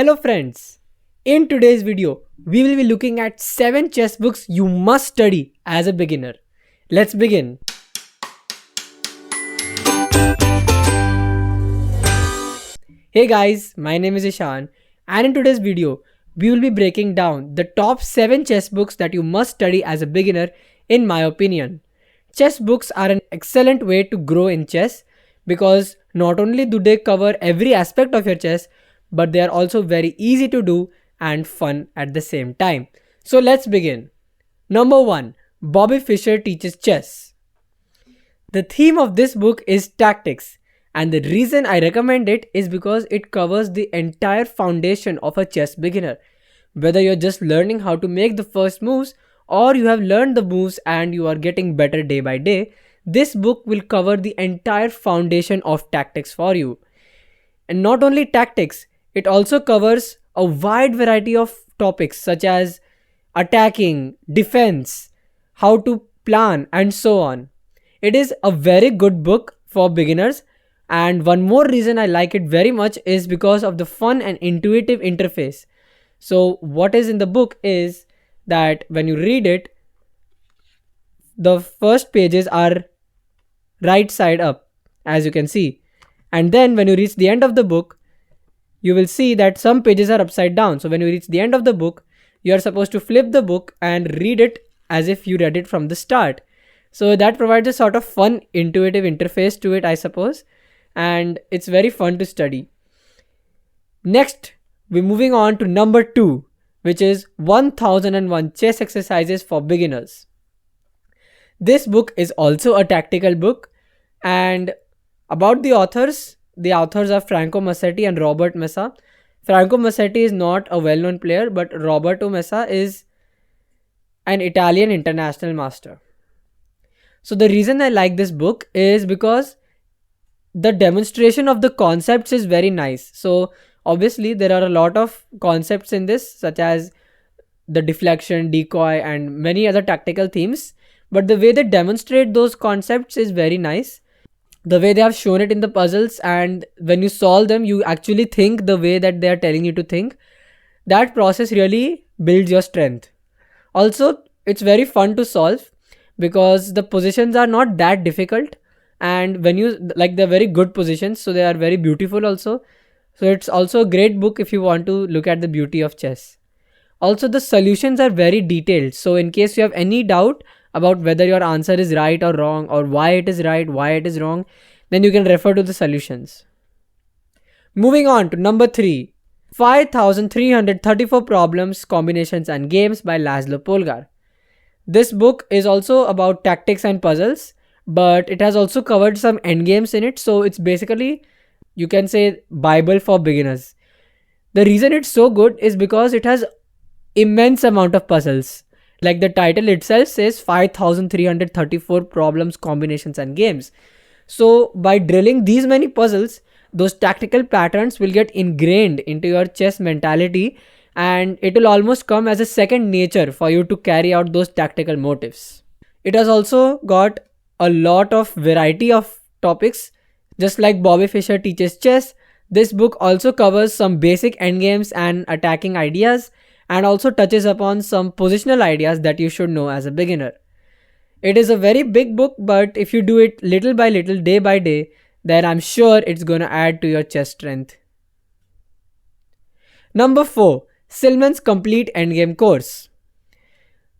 Hello friends, in today's video, we will be looking at 7 chess books you must study as a beginner. Let's begin. Hey guys, my name is Ishan and in today's video, we will be breaking down the top 7 chess books that you must study as a beginner in my opinion. Chess books are an excellent way to grow in chess because not only do they cover every aspect of your chess, but they are also very easy to do and fun at the same time. So let's begin. Number 1. Bobby Fischer Teaches Chess. The theme of this book is tactics, and the reason I recommend it is because it covers the entire foundation of a chess beginner. Whether you're just learning how to make the first moves or you have learned the moves and you are getting better day by day, this book will cover the entire foundation of tactics for you. And not only tactics, it also covers a wide variety of topics such as attacking, defense, how to plan, and so on. It is a very good book for beginners, and one more reason I like it very much is because of the fun and intuitive interface. So what is in the book is that when you read it, the first pages are right side up, as you can see, and then when you reach the end of the book, you will see that some pages are upside down. So when you reach the end of the book, you are supposed to flip the book and read it as if you read it from the start. So that provides a sort of fun, intuitive interface to it, I suppose. And it's very fun to study. Next, we're moving on to number 2, which is 1001 Chess Exercises for Beginners. This book is also a tactical book. And about the authors are Franco Massetti and Robert Mesa. Franco Massetti is not a well-known player, but Roberto Mesa is an Italian international master. So the reason I like this book is because the demonstration of the concepts is very nice. So obviously there are a lot of concepts in this, such as the deflection, decoy, and many other tactical themes. But the way they demonstrate those concepts is very nice. The way they have shown it in the puzzles, and when you solve them, you actually think the way that they are telling you to think. That process really builds your strength. Also, it's very fun to solve because the positions are not that difficult, and when you like, they're very good positions, so they are very beautiful also. So it's also a great book if you want to look at the beauty of chess. Also, the solutions are very detailed, so in case you have any doubt about whether your answer is right or wrong, or why it is right, why it is wrong, then you can refer to the solutions. Moving on to number 3, 5334 Problems, Combinations and Games by Laszlo Polgar. This book is also about tactics and puzzles, but it has also covered some endgames in it, so it's basically, you can say, Bible for beginners. The reason it's so good is because it has immense amount of puzzles. Like the title itself says, 5334 Problems, Combinations and Games. So by drilling these many puzzles, those tactical patterns will get ingrained into your chess mentality, and it will almost come as a second nature for you to carry out those tactical motives. It has also got a lot of variety of topics. Just like Bobby Fischer Teaches Chess, this book also covers some basic endgames and attacking ideas, and also touches upon some positional ideas that you should know as a beginner. It is a very big book, but if you do it little by little, day by day, then I'm sure it's going to add to your chess strength. Number 4. Silman's Complete Endgame Course.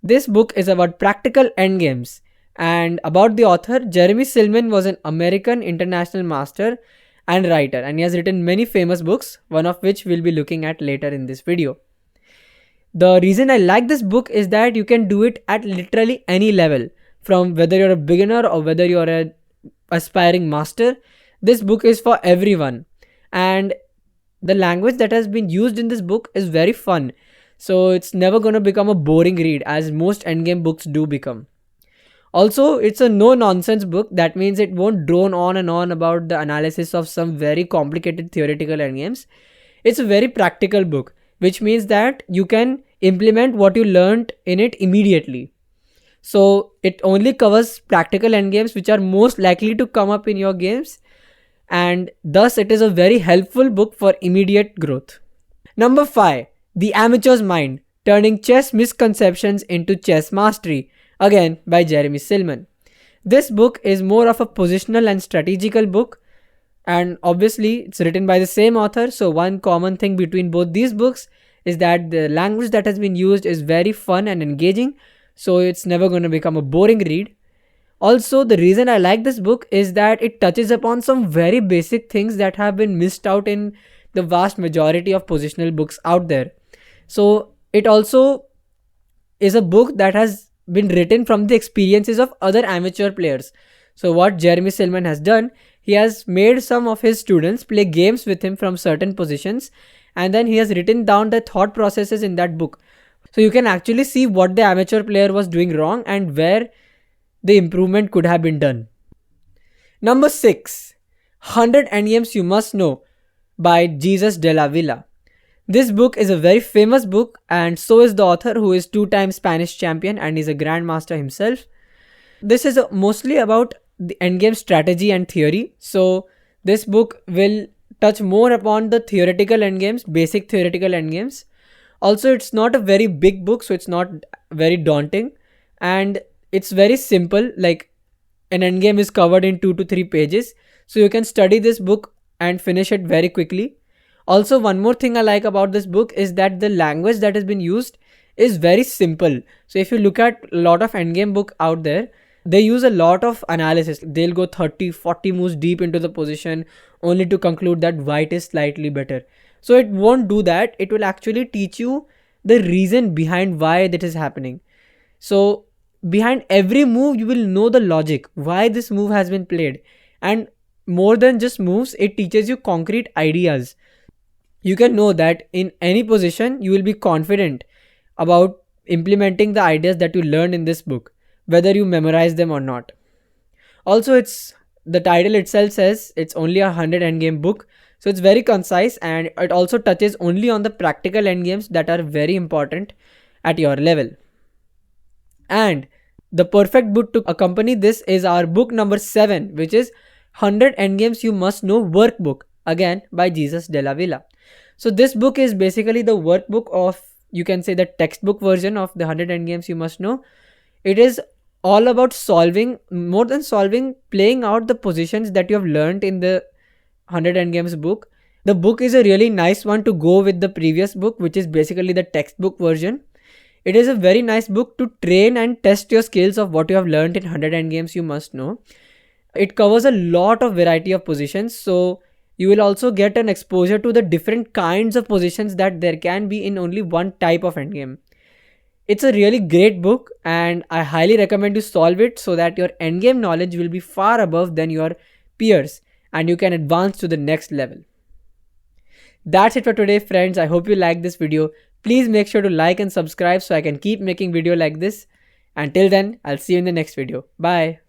This book is about practical endgames, and about the author. Jeremy Silman was an American international master and writer, and he has written many famous books, one of which we'll be looking at later in this video. The reason I like this book is that you can do it at literally any level, from whether you're a beginner or whether you're an aspiring master. This book is for everyone, and the language that has been used in this book is very fun. So it's never going to become a boring read, as most endgame books do become. Also, it's a no-nonsense book. That means it won't drone on and on about the analysis of some very complicated theoretical endgames. It's a very practical book, which means that you can implement what you learned in it immediately. So it only covers practical endgames which are most likely to come up in your games, and thus it is a very helpful book for immediate growth. Number 5. The Amateur's Mind, Turning Chess Misconceptions into Chess Mastery, again by Jeremy Silman. This book is more of a positional and strategical book, and obviously it's written by the same author. So one common thing between both these books is that the language that has been used is very fun and engaging, so it's never going to become a boring read. Also, the reason I like this book is that it touches upon some very basic things that have been missed out in the vast majority of positional books out there. So it also is a book that has been written from the experiences of other amateur players. So what Jeremy Silman has done, he has made some of his students play games with him from certain positions, and then he has written down the thought processes in that book. So you can actually see what the amateur player was doing wrong and where the improvement could have been done. Number 6. 100 Endgames You Must Know by Jesus de la Villa. This book is a very famous book, and so is the author, who is 2-time Spanish champion and is a grandmaster himself. This is mostly about the endgame strategy and theory. So this book will touch more upon the theoretical endgames, basic theoretical endgames. Also, it's not a very big book, so it's not very daunting, and it's very simple. Like, an endgame is covered in 2 to 3 pages, so you can study this book and finish it very quickly. Also, one more thing I like about this book is that the language that has been used is very simple. So if you look at a lot of endgame book out there, they use a lot of analysis. They'll go 30-40 moves deep into the position only to conclude that white is slightly better. So it won't do that. It will actually teach you the reason behind why that is happening. So behind every move, you will know the logic, why this move has been played. And more than just moves, it teaches you concrete ideas. You can know that in any position, you will be confident about implementing the ideas that you learned in this book, whether you memorize them or not. Also, the title itself says it's only a 100 endgame book, so it's very concise, and it also touches only on the practical endgames that are very important at your level. And the perfect book to accompany this is our book number 7, which is 100 Endgames You Must Know Workbook, again by Jesus de la Villa. So this book is basically the workbook of, you can say, the textbook version of the 100 Endgames You Must Know. It is all about solving, more than solving, playing out the positions that you have learned in the 100 Endgames book. The book is a really nice one to go with the previous book, which is basically the textbook version. It is a very nice book to train and test your skills of what you have learned in 100 Endgames You Must Know. It covers a lot of variety of positions, so you will also get an exposure to the different kinds of positions that there can be in only one type of endgame. It's a really great book, and I highly recommend you solve it so that your endgame knowledge will be far above than your peers and you can advance to the next level. That's it for today, friends. I hope you liked this video. Please make sure to like and subscribe so I can keep making videos like this. Until then, I'll see you in the next video. Bye.